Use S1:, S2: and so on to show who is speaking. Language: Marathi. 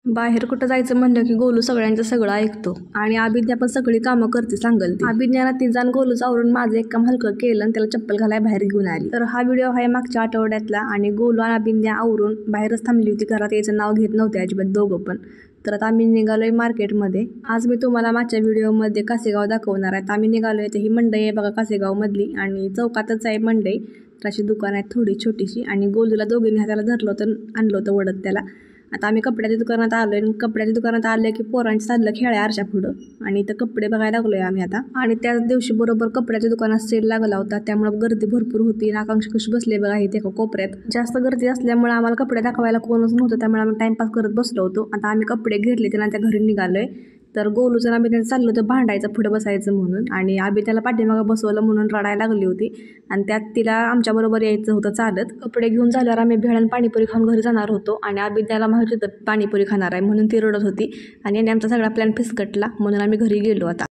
S1: बाहेर कुठं जायचं म्हणलं की गोलू सगळ्यांचं सगळं ऐकतो आणि अभिज्ञा पण सगळी कामं करते सांगल ती. अभिज्ञाला ती जाण गोलूच आवरून माझं एक काम हलकं केलं आणि त्याला चप्पल घालाय बाहेर घेऊन आली. तर हा व्हिडिओ आहे मागच्या आठवड्यातला आणि गोलू आणि अभिज्ञा आवरून बाहेरच थांबली होती. घरात याचं नाव घेत नव्हते अजिबात दोघं पण. तर आता आम्ही निघालोय मार्केटमध्ये. आज मी तुम्हाला मागच्या व्हिडिओमध्ये कासेगाव दाखवणार आहे. आम्ही निघालोय तर ही मंडई आहे बघा कासेगावमधली आणि चौकातच आहे मंडई. तर अशी दुकान आहेत थोडी छोटीशी आणि गोलूला दोघींनी हाताला धरलं होतं आणलं होतं वडत त्याला. आता आम्ही कपड्याच्या दुकानात आलो आहे आणि कपड्याच्या दुकानात आलं की पोरांची चाललं खेळ्या आरशा पुढं आणि इथं कपडे बघायला लागलो आहे आम्ही आता. आणि त्याच दिवशी बरोबर कपड्याच्या दुकानात सेल लागला होता त्यामुळे गर्दी भरपूर होती. आकांक्षा कशी बसले बघा इथे एका कोपऱ्यात. जास्त गर्दी असल्यामुळे आम्हाला कपडे दाखवायला कोणच नव्हतं त्यामुळे आम्ही टाइमपास करत बसलो होतो. आता आम्ही कपडे घेतले त्यांना त्या घरी निघालोय. तर गोलूचं आम्ही त्यांचं चाललं होतं भांडायचं पुढं बसायचं म्हणून आणि आम्ही त्याला पाठीमागं बसवलं म्हणून रडायला लागली होती आणि त्यात तिला आमच्याबरोबर यायचं होतं चालत. कपडे घेऊन झाल्यावर आम्ही भेळ आणि पाणीपुरी खाऊन घरी जाणार होतो आणि आम्ही त्याला माहिती होतं पाणीपुरी खाणार आहे म्हणून ती रडत होती आणि आमचा सगळा प्लॅन फिसकटला म्हणून आम्ही घरी गेलो आता.